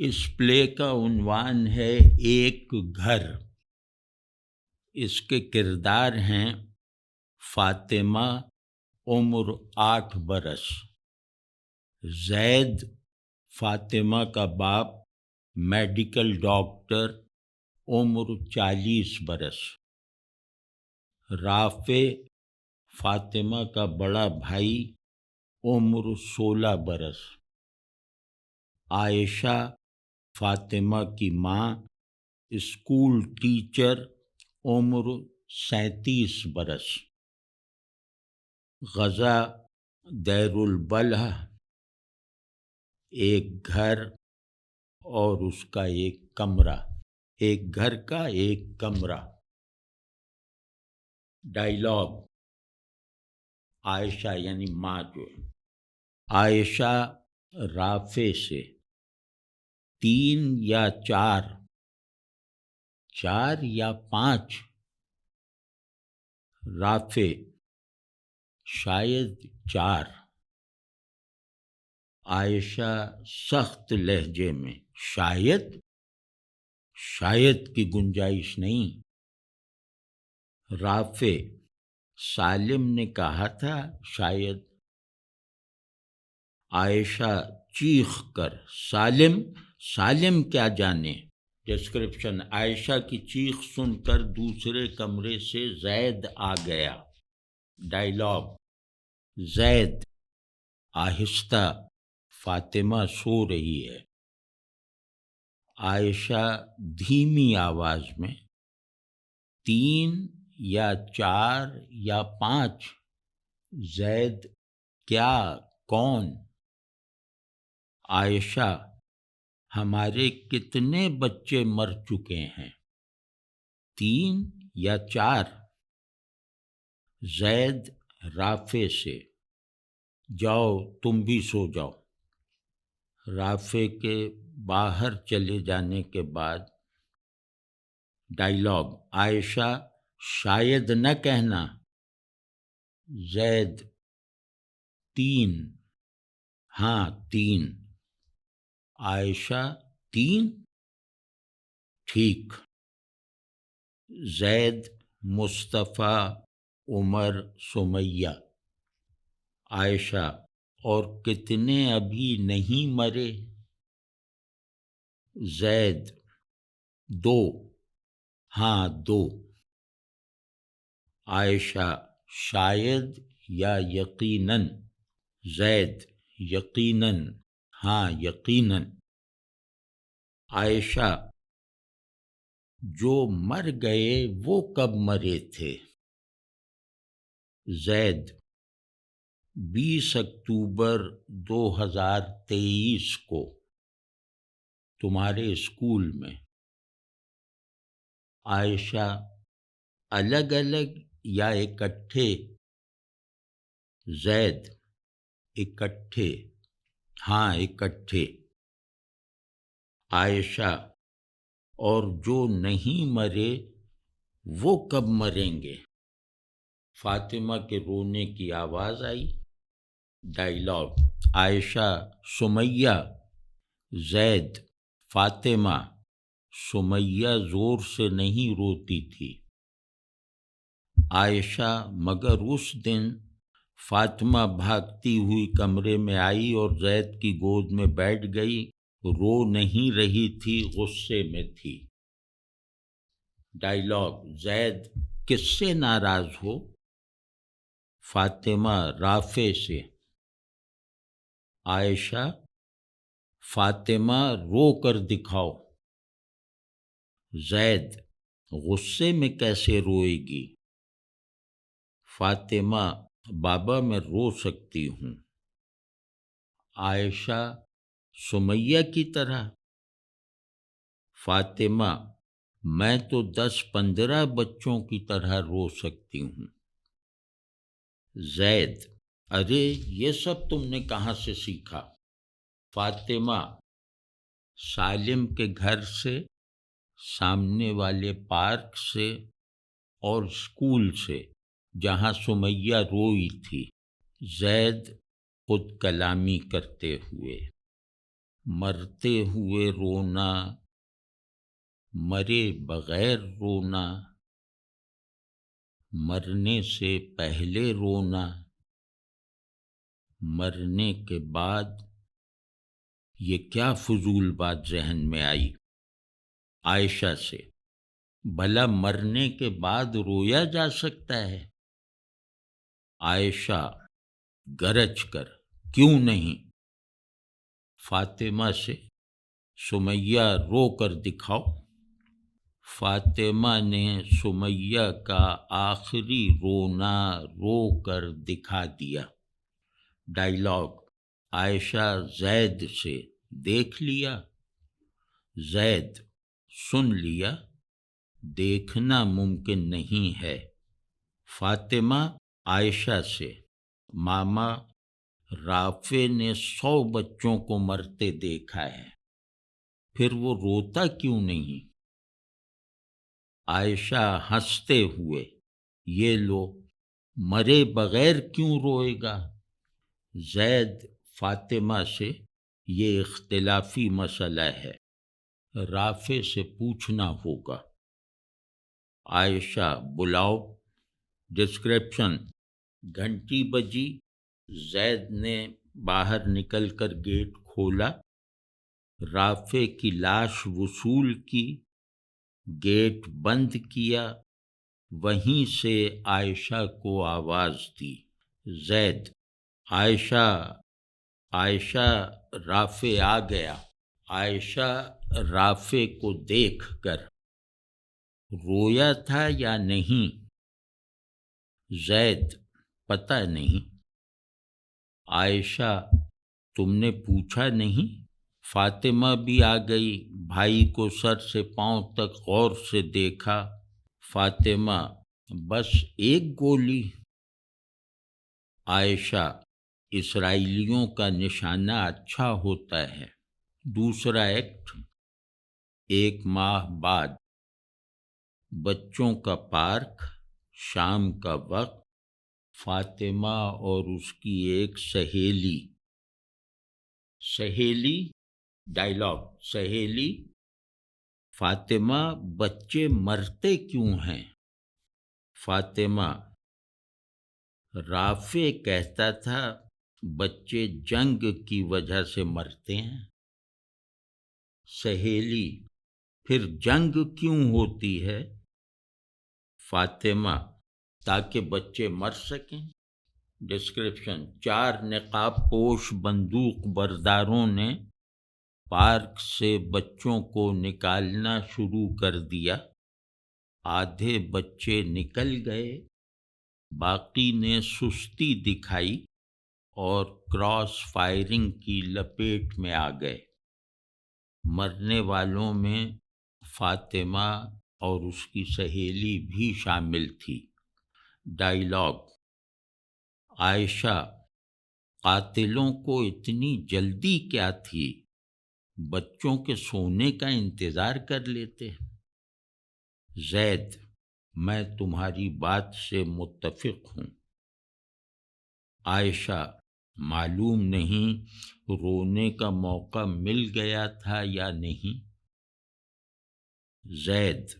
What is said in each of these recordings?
اس پلے کا عنوان ہے ایک گھر۔ اس کے کردار ہیں فاطمہ عمر 8 برس، زید فاطمہ کا باپ میڈیکل ڈاکٹر عمر 40 برس، رافع فاطمہ کا بڑا بھائی عمر 16 برس، عائشہ فاطمہ کی ماں اسکول ٹیچر عمر 37 برس، غزہ دیر البلح ایک گھر اور اس کا ایک کمرہ، ایک گھر کا ایک کمرہ۔ ڈائیلاگ عائشہ یعنی ماں جو ہے، عائشہ رافع سے 3 یا 4 یا 5، رافع شاید 4، عائشہ سخت لہجے میں شاید کی گنجائش نہیں، رافع سالم نے کہا تھا شاید، عائشہ چیخ کر سالم کیا جانے۔ ڈسکرپشن: عائشہ کی چیخ سن کر دوسرے کمرے سے زید آ گیا۔ ڈائیلاگ زید آہستہ، فاطمہ سو رہی ہے، عائشہ دھیمی آواز میں 3 یا 4 یا 5، زید کیا، کون؟ عائشہ ہمارے کتنے بچے مر چکے ہیں؟ 3 یا 4۔ زید رافع سے جاؤ تم بھی سو جاؤ۔ رافع کے باہر چلے جانے کے بعد ڈائیلاگ عائشہ شاید نہ کہنا، زید 3، ہاں 3، عائشہ 3، ٹھیک۔ زید مصطفیٰ عمر سمیہ، عائشہ اور کتنے ابھی نہیں مرے؟ زید 2، ہاں 2، عائشہ شاید یا یقیناً، زید یقیناً، ہاں یقیناً، عائشہ جو مر گئے وہ کب مرے تھے؟ زید 20 اکتوبر 2023 کو تمہارے اسکول میں۔ عائشہ الگ الگ یا اکٹھے؟ زید اکٹھے، ہاں اکٹھے، عائشہ اور جو نہیں مرے وہ کب مریں گے؟ فاطمہ کے رونے کی آواز آئی۔ ڈائیلاگ عائشہ سمیہ، زید فاطمہ، سمیہ زور سے نہیں روتی تھی، عائشہ مگر اس دن فاطمہ بھاگتی ہوئی کمرے میں آئی اور زید کی گود میں بیٹھ گئی، رو نہیں رہی تھی، غصے میں تھی۔ ڈائیلاگ زید کس سے ناراض ہو؟ فاطمہ رافع سے، عائشہ فاطمہ رو کر دکھاؤ۔ زید غصے میں کیسے روئے گی؟ فاطمہ بابا میں رو سکتی ہوں۔ عائشہ سمیہ کی طرح؟ فاطمہ میں تو 10-15 بچوں کی طرح رو سکتی ہوں۔ زید ارے یہ سب تم نے کہاں سے سیکھا؟ فاطمہ سالم کے گھر سے، سامنے والے پارک سے اور اسکول سے جہاں سمیہ روئی تھی۔ زید خود کلامی کرتے ہوئے مرتے ہوئے رونا، مرے بغیر رونا، مرنے سے پہلے رونا، مرنے کے بعد، یہ کیا فضول بات ذہن میں آئی عائشہ سے؟ بھلا مرنے کے بعد رویا جا سکتا ہے؟ عائشہ گرج کر، کیوں نہیں؟ فاطمہ سے، سمیہ رو کر دکھاؤ۔ فاطمہ نے سمیہ کا آخری رونا رو کر دکھا دیا۔ ڈائیلاگ: عائشہ زید سے، دیکھ لیا؟ زید: سن لیا، دیکھنا ممکن نہیں ہے۔ فاطمہ عائشہ سے، ماما رافع نے 100 بچوں کو مرتے دیکھا ہے، پھر وہ روتا کیوں نہیں؟ عائشہ ہنستے ہوئے، یہ لو، مرے بغیر کیوں روئے گا؟ زید فاطمہ سے، یہ اختلافی مسئلہ ہے، رافع سے پوچھنا ہوگا۔ عائشہ: بلاؤ۔ ڈسکرپشن: گھنٹی بجی، زید نے باہر نکل کر گیٹ کھولا، رافع کی لاش وصول کی، گیٹ بند کیا، وہیں سے عائشہ کو آواز دی۔ زید: عائشہ، عائشہ، رافع آ گیا۔ عائشہ رافع کو دیکھ کر، رویا تھا یا نہیں؟ زید: پتہ نہیں۔ عائشہ: تم نے پوچھا نہیں؟ فاطمہ بھی آ گئی، بھائی کو سر سے پاؤں تک غور سے دیکھا۔ فاطمہ: بس ایک گولی؟ عائشہ: اسرائیلیوں کا نشانہ اچھا ہوتا ہے۔ دوسرا ایکٹ: 1 ماہ بعد، بچوں کا پارک، شام کا وقت، فاطمہ اور اس کی ایک سہیلی۔ سہیلی، ڈائیلاگ: سہیلی: فاطمہ، بچے مرتے کیوں ہیں؟ فاطمہ: رافع کہتا تھا بچے جنگ کی وجہ سے مرتے ہیں۔ سہیلی: پھر جنگ کیوں ہوتی ہے؟ فاطمہ: تاکہ بچے مر سکیں۔ ڈسکرپشن: 4 نقاب پوش بندوق برداروں نے پارک سے بچوں کو نکالنا شروع کر دیا، آدھے بچے نکل گئے، باقی نے سستی دکھائی اور کراس فائرنگ کی لپیٹ میں آ گئے۔ مرنے والوں میں فاطمہ اور اس کی سہیلی بھی شامل تھی۔ ڈائیلاگ: عائشہ: قاتلوں کو اتنی جلدی کیا تھی، بچوں کے سونے کا انتظار کر لیتے۔ زید: میں تمہاری بات سے متفق ہوں۔ عائشہ: معلوم نہیں رونے کا موقع مل گیا تھا یا نہیں۔ زید: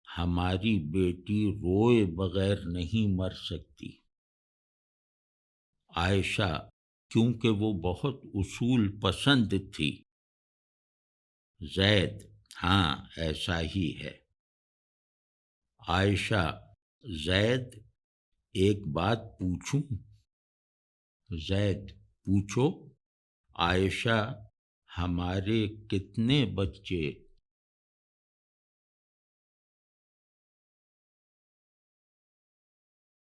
ہماری بیٹی روئے بغیر نہیں مر سکتی۔ عائشہ: کیونکہ وہ بہت اصول پسند تھی۔ زید: ہاں، ایسا ہی ہے۔ عائشہ: زید، ایک بات پوچھوں؟ زید: پوچھو۔ عائشہ: ہمارے کتنے بچے